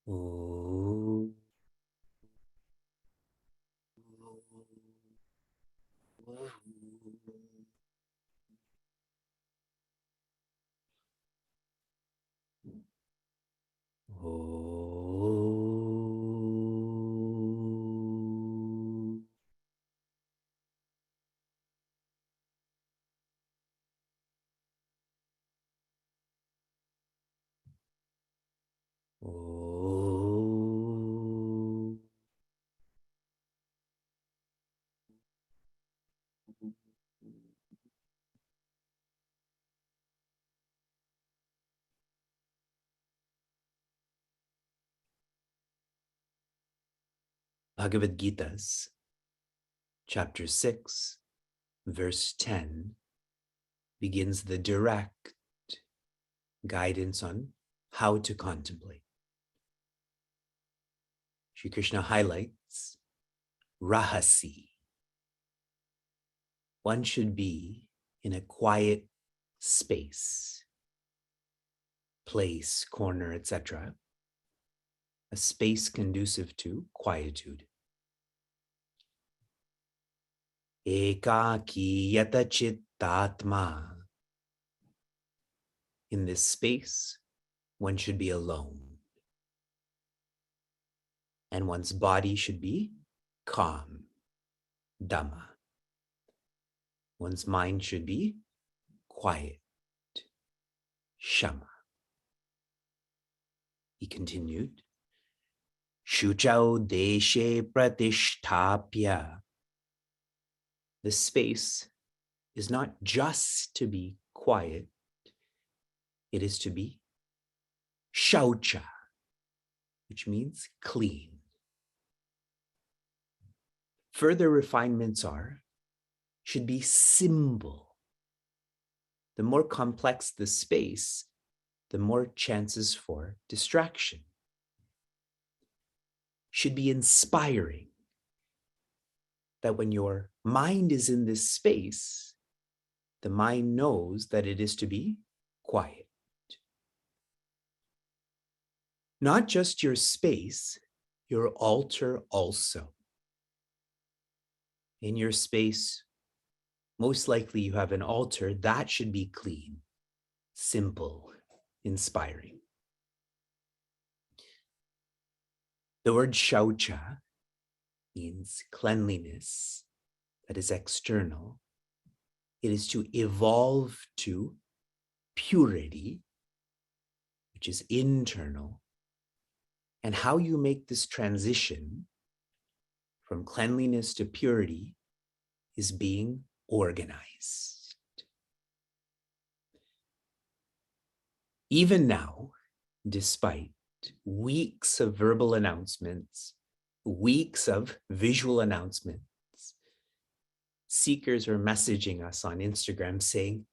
Oh. Bhagavad Gita's chapter 6, verse 10 begins the direct guidance on how to contemplate. Shri Krishna highlights rahasi. One should be in a quiet space, place, corner, etc., a space conducive to quietude. Ekaki yata chittatma. In this space, one should be alone. And one's body should be calm, dhamma. One's mind should be quiet, shama. He continued, Shuchau deshe pratishtapya. The space is not just to be quiet, it is to be shaucha, which means clean. Further refinements should be simple. The more complex the space, the more chances for distraction. Should be inspiring. That when your mind is in this space, the mind knows that it is to be quiet. Not just your space, your altar also. In your space, most likely you have an altar that should be clean, simple, inspiring. The word shaucha means cleanliness that is external. It is to evolve to purity, which is internal. And how you make this transition from cleanliness to purity is being organized. Even now, despite weeks of verbal announcements, weeks of visual announcements, seekers are messaging us on Instagram saying,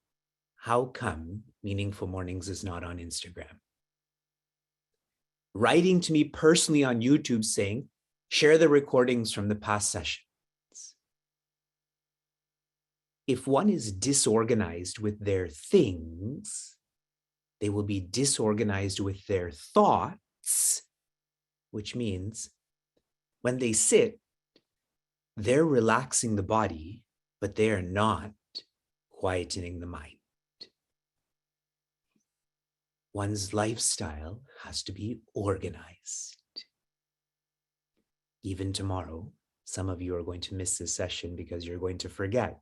how come Meaningful Mornings is not on Instagram? Writing to me personally on YouTube saying, share the recordings from the past sessions. If one is disorganized with their things, they will be disorganized with their thoughts, which means when they sit, they're relaxing the body, but they are not quietening the mind. One's lifestyle has to be organized. Even tomorrow, some of you are going to miss this session because you're going to forget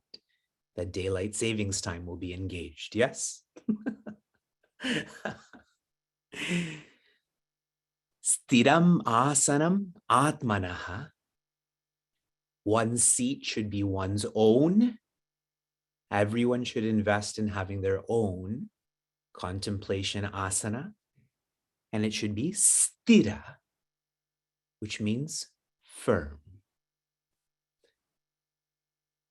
that daylight savings time will be engaged. Yes? Stiram asanam atmanaha. One's seat should be one's own. Everyone should invest in having their own contemplation asana. And it should be stira, which means firm.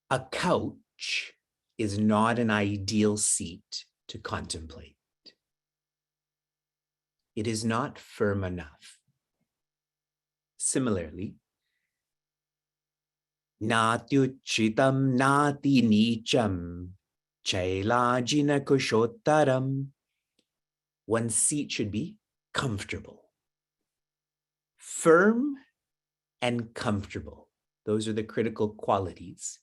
A couch is not an ideal seat to contemplate. It is not firm enough. Similarly, natyuchitam nati nicham chailajina kushottaram. One's seat should be comfortable. firm and comfortable. Those are the critical qualities.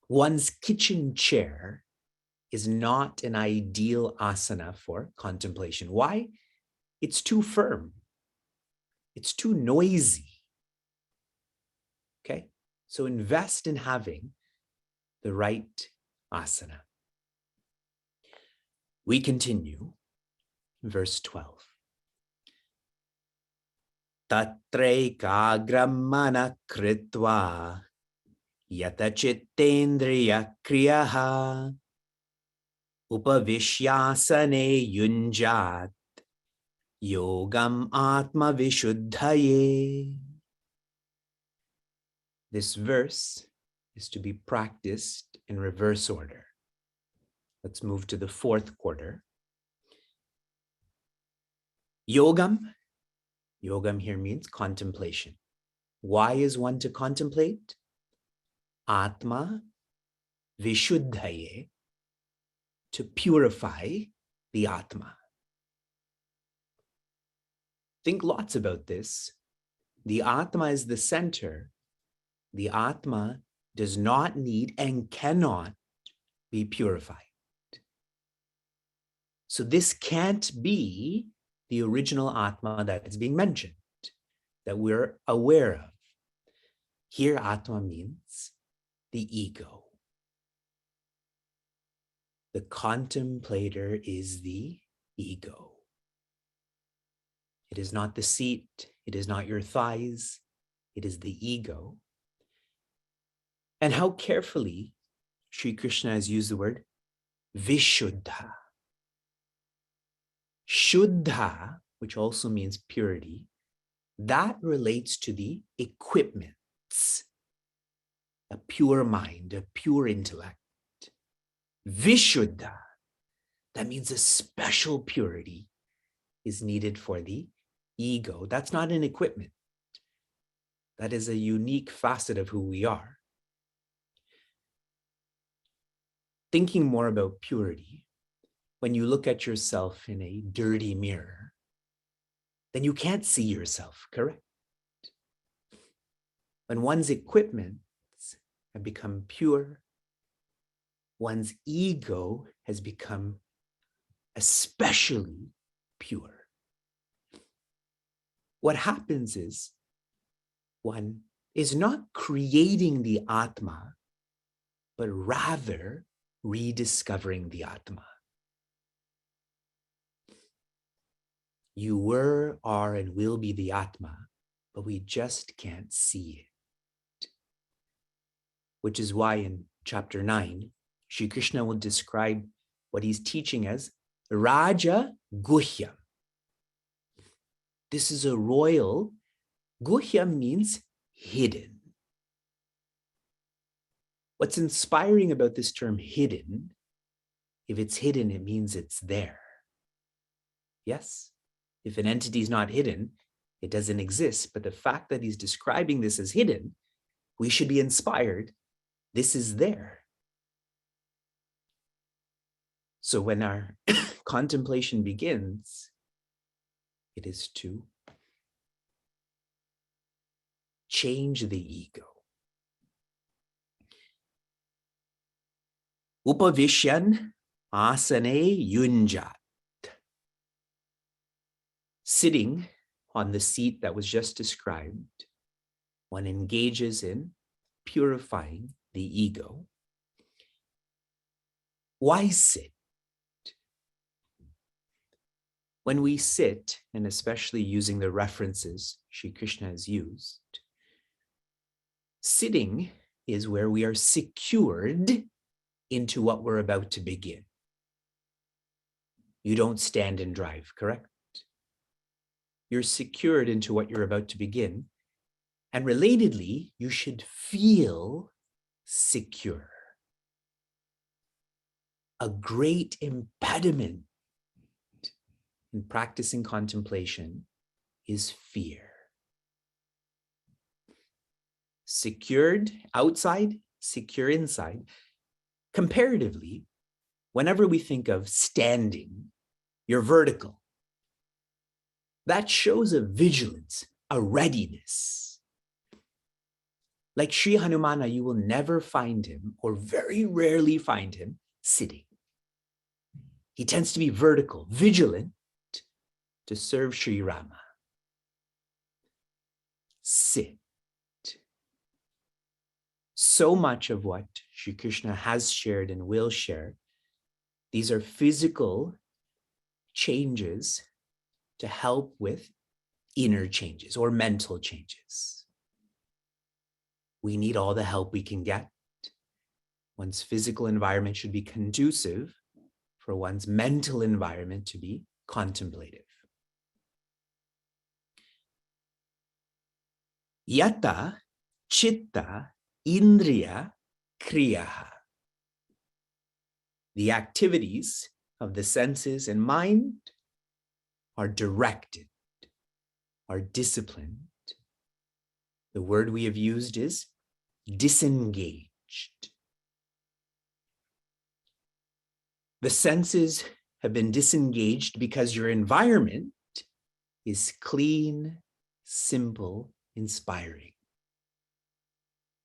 One's kitchen chair is not an ideal asana for contemplation. Why? It's too firm. It's too noisy. Okay? So invest in having the right asana. We continue, verse 12. Tatrekagram mana kritva yata chittendriya kriyaha upavishyasane yunjat yogam atma vishuddhaye. This verse is to be practiced in reverse order. Let's move to the fourth quarter. Yogam. Yogam here means contemplation. Why is one to contemplate? Atma vishuddhaye, to purify the Atma. Think lots about this. The Atma is the center. The Atma does not need and cannot be purified. So this can't be the original Atma that is being mentioned, that we're aware of. Here, Atma means the ego. The contemplator is the ego. It is not the seat. It is not your thighs. It is the ego. And how carefully Sri Krishna has used the word Vishuddha. Shuddha, which also means purity, that relates to the equipments, a pure mind, a pure intellect. Vishuddha, that means a special purity is needed for the ego. That's not an equipment. That is a unique facet of who we are. Thinking more about purity, when you look at yourself in a dirty mirror, then you can't see yourself, correct? When one's equipments have become pure, one's ego has become especially pure. What happens is one is not creating the Atma, but rather rediscovering the Atma. You were, are, and will be the Atma, but we just can't see it. Which is why in chapter 9, Sri Krishna will describe what he's teaching as Raja Guhyam. This is a royal, Guhyam means hidden. What's inspiring about this term hidden, if it's hidden, it means it's there. Yes? If an entity is not hidden, it doesn't exist. But the fact that he's describing this as hidden, we should be inspired. This is there. So when our contemplation begins, it is to change the ego. Upavishyan asane yunjat. Sitting on the seat that was just described, one engages in purifying the ego. Why sit? When we sit, and especially using the references Sri Krishna has used, sitting is where we are secured into what we're about to begin. You don't stand and drive, correct? You're secured into what you're about to begin. And relatedly, you should feel secure. A great impediment in practicing contemplation is fear. Secured outside, secure inside. Comparatively, whenever we think of standing, you're vertical. That shows a vigilance, a readiness. Like Sri Hanumana, you will never find him, or very rarely find him, sitting. He tends to be vertical, vigilant to serve Sri Rama. Sit. So much of what Sri Krishna has shared and will share, these are physical changes to help with inner changes or mental changes. We need all the help we can get. One's physical environment should be conducive for one's mental environment to be contemplative. Yata chitta indriya kriyaha. The activities of the senses and mind are directed, are disciplined. The word we have used is disengaged. The senses have been disengaged because your environment is clean, simple, inspiring.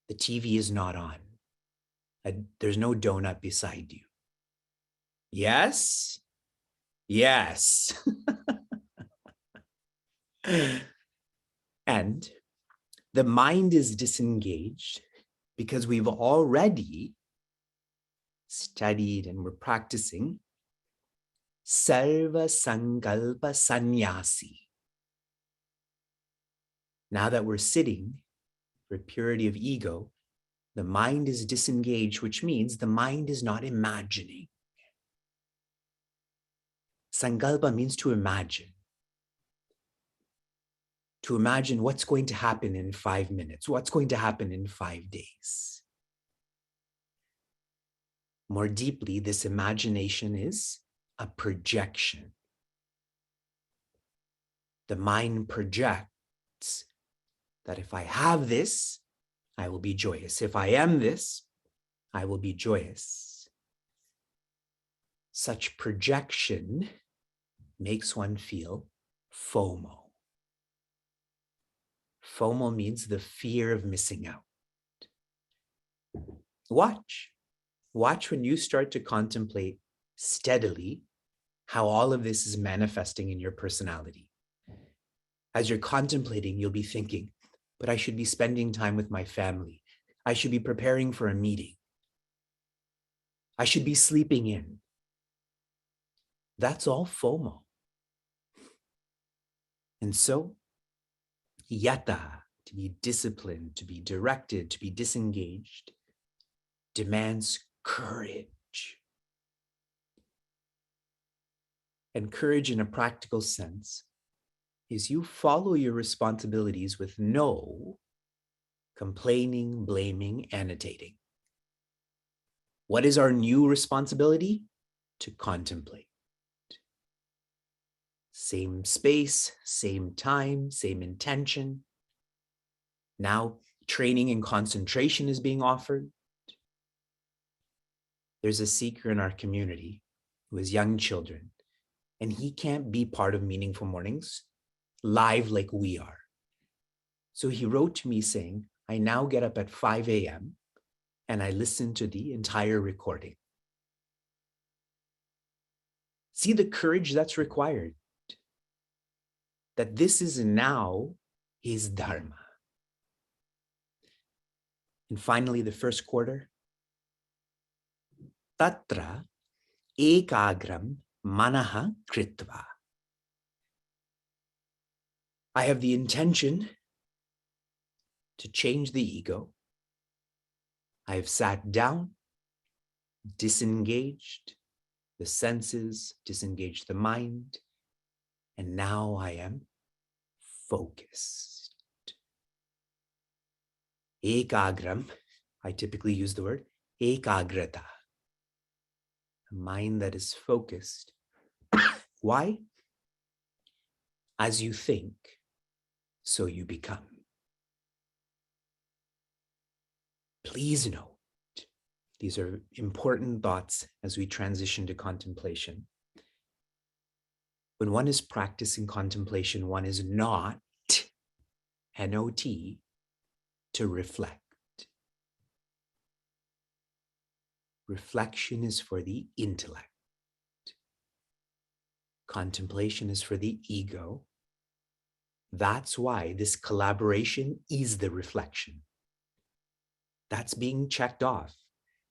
The TV is not on. There's no donut beside you. Yes? Yes. And the mind is disengaged because we've already studied and we're practicing Sarva Sankalpa Sannyasi. Now that we're sitting for purity of ego, the mind is disengaged, which means the mind is not imagining. Sankalpa means to imagine. To imagine what's going to happen in 5 minutes, what's going to happen in 5 days. More deeply, this imagination is a projection. The mind projects that if I have this, I will be joyous. If I am this, I will be joyous. Such projection makes one feel FOMO. FOMO means the fear of missing out. Watch when you start to contemplate steadily how all of this is manifesting in your personality. As you're contemplating, you'll be thinking, but I should be spending time with my family. I should be preparing for a meeting. I should be sleeping in. That's all FOMO. And so, yata, to be disciplined, to be directed, to be disengaged, demands courage. And courage in a practical sense is you follow your responsibilities with no complaining, blaming, annotating. What is our new responsibility? To contemplate. Same space, same time, same intention. Now training in concentration is being offered. There's a seeker in our community who has young children, and he can't be part of Meaningful Mornings live like we are. So he wrote to me saying, I now get up at 5 a.m. and I listen to the entire recording. See the courage that's required. That this is now his dharma. And finally, the first quarter. Tatra ekagram manaha kritva. I have the intention to change the ego. I have sat down, disengaged the senses, disengaged the mind, and now I am focused. Ekagram, I typically use the word ekagrata, a mind that is focused. Why? As you think, so you become. Please note, these are important thoughts as we transition to contemplation. When one is practicing contemplation, one is not, N-O-T, to reflect. Reflection is for the intellect. Contemplation is for the ego. That's why this collaboration is the reflection. That's being checked off.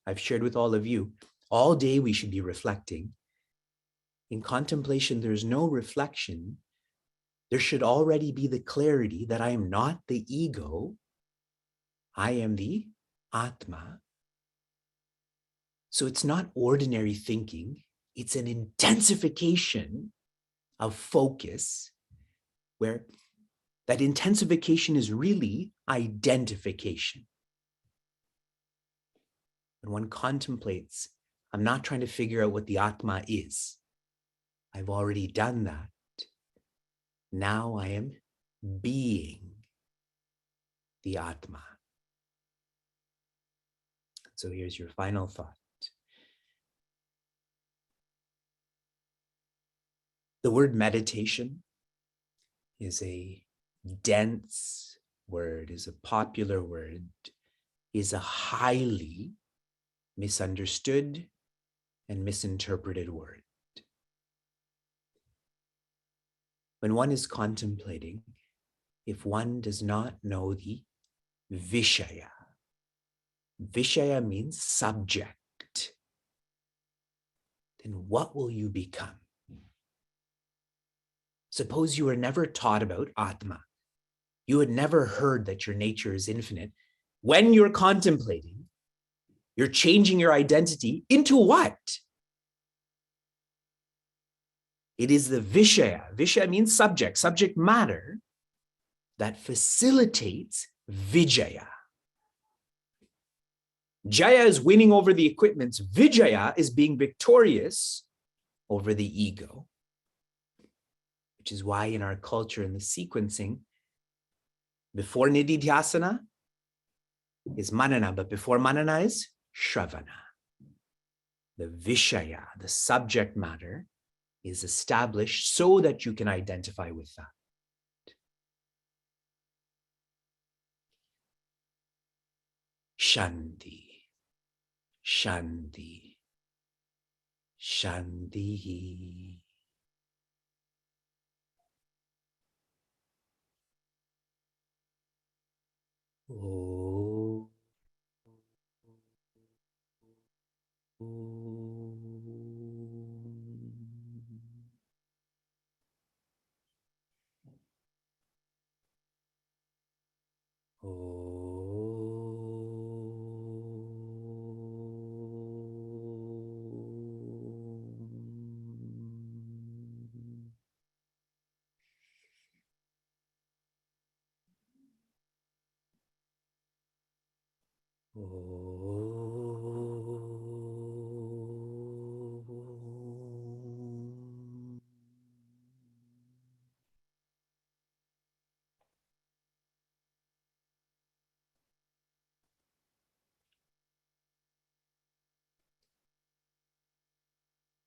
I've shared with all of you, all day we should be reflecting. In contemplation, there's no reflection. There should already be the clarity that I am not the ego. I am the Atma. So it's not ordinary thinking. It's an intensification of focus where that intensification is really identification. When one contemplates, I'm not trying to figure out what the Atma is. I've already done that. Now I am being the Atma. So here's your final thought. The word meditation is a dense word, is a popular word, is a highly misunderstood and misinterpreted word. When one is contemplating, if one does not know the Vishaya, Vishaya means subject, then what will you become? Suppose you were never taught about Atma. You had never heard that your nature is infinite. When you're contemplating, you're changing your identity into what? It is the Vishaya. Vishaya means subject, subject matter that facilitates Vijaya. Jaya is winning over the equipments. Vijaya is being victorious over the ego, which is why in our culture, in the sequencing, before Nididhyasana is Manana, but before Manana is Shravana. The Vishaya, the subject matter, is established so that you can identify with that. Shanti, Shanti, Shanti. Oh.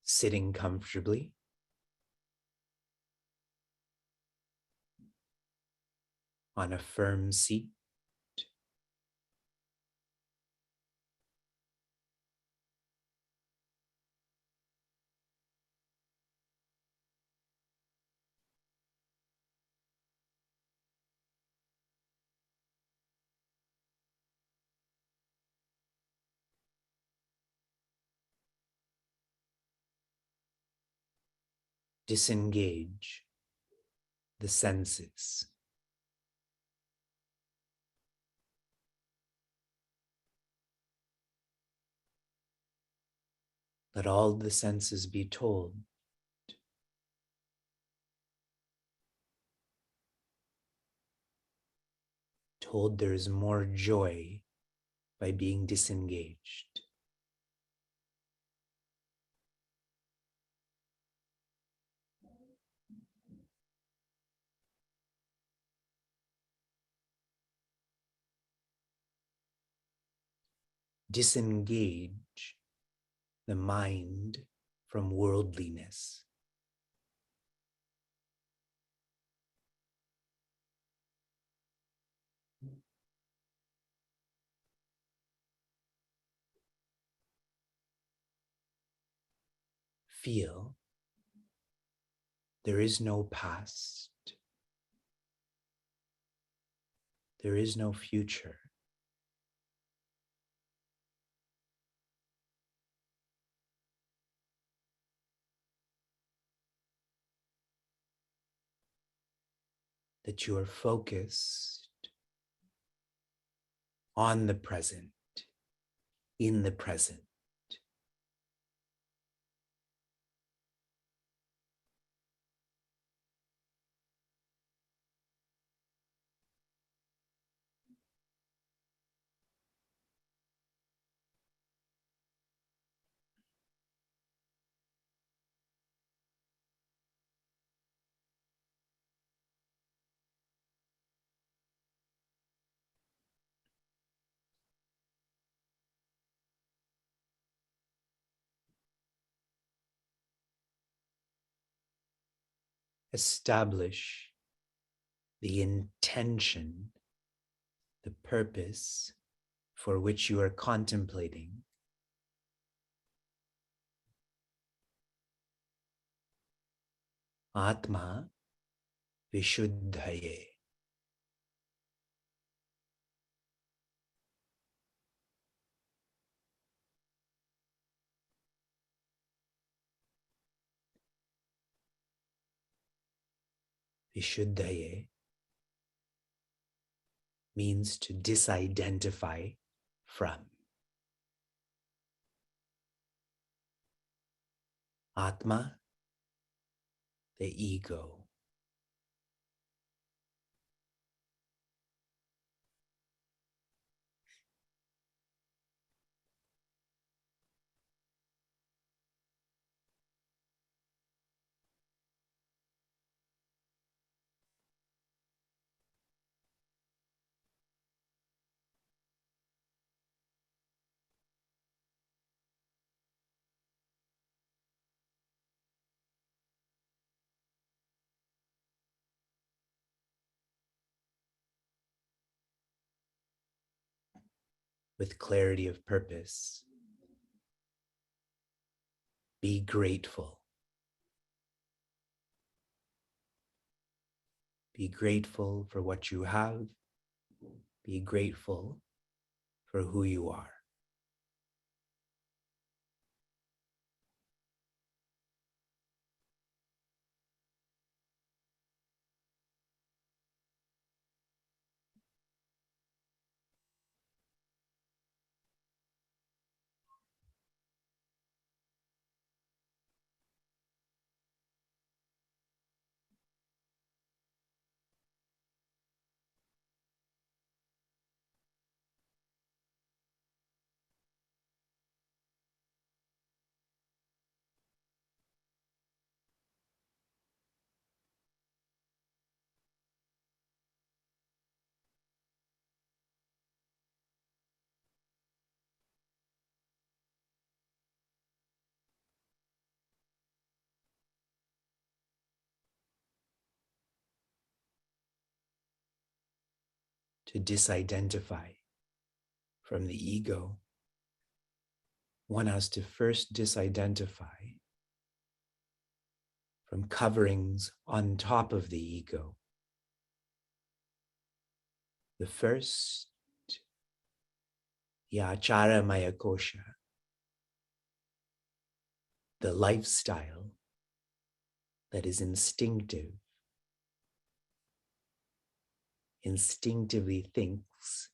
Sitting comfortably, on a firm seat. Disengage the senses. Let all the senses be told there is more joy by being disengaged. Disengage the mind from worldliness. feel there is no past, there is no future. That you are focused on the present, in the present. Establish the intention, the purpose for which you are contemplating. Atma Vishuddhaye. Vishuddhaye means to disidentify from. Atma, the ego. With clarity of purpose, be grateful. Be grateful for what you have. Be grateful for who you are. To disidentify from the ego, one has to first disidentify from coverings on top of the ego. The first, Yachara Maya Kosha, the lifestyle that is instinctive, instinctively thinks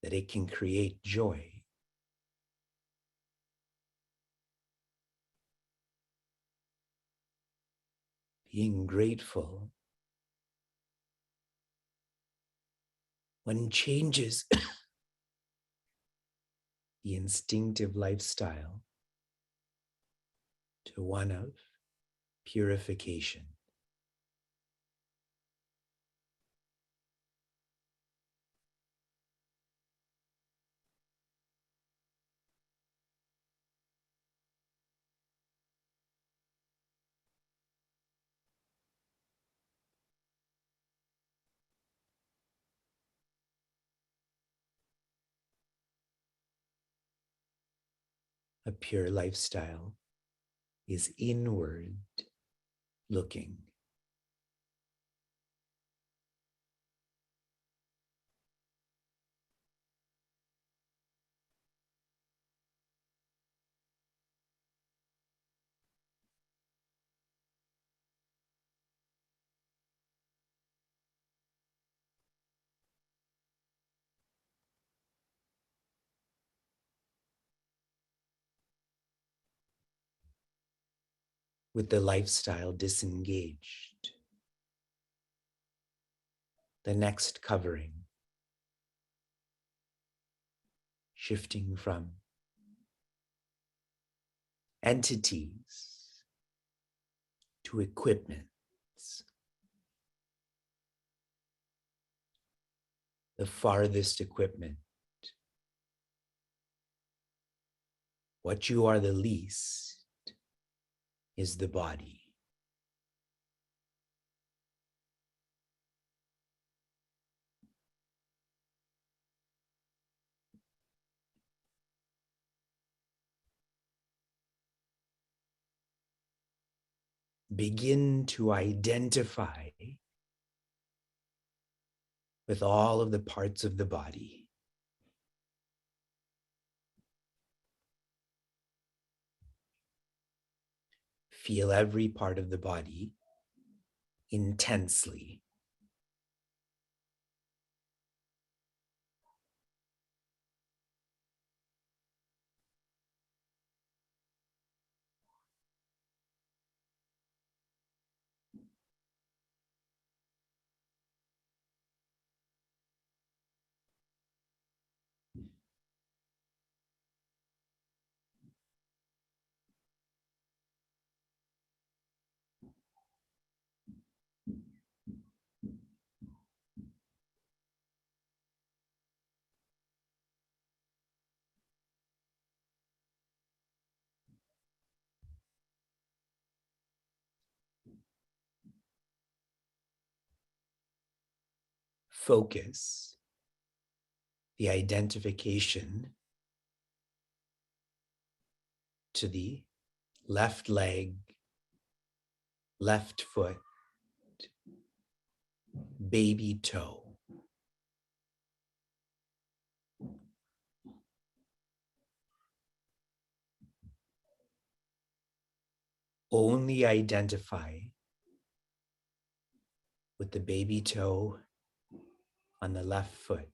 that it can create joy. Being grateful when changes the instinctive lifestyle to one of purification. A pure lifestyle is inward looking. With the lifestyle disengaged, the next covering, shifting from entities to equipments. The farthest equipment, what you are the least, is the body. Begin to identify with all of the parts of the body. Feel every part of the body intensely. Focus the identification to the left leg, left foot, baby toe. Only identify with the baby toe on the left foot.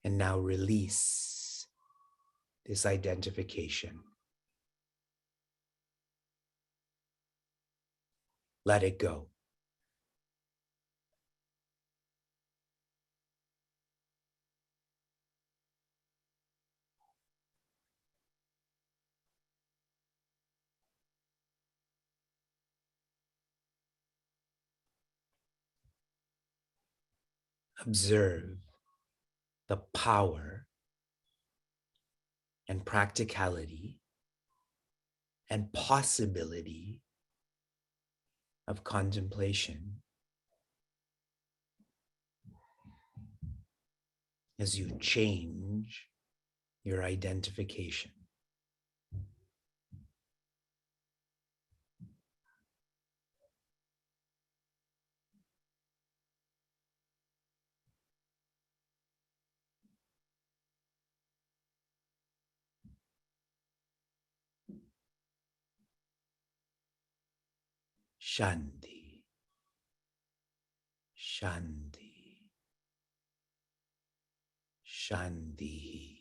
And now release this identification. Let it go. Observe the power and practicality and possibility of contemplation as you change your identification. Shanti, Shanti, Shanti.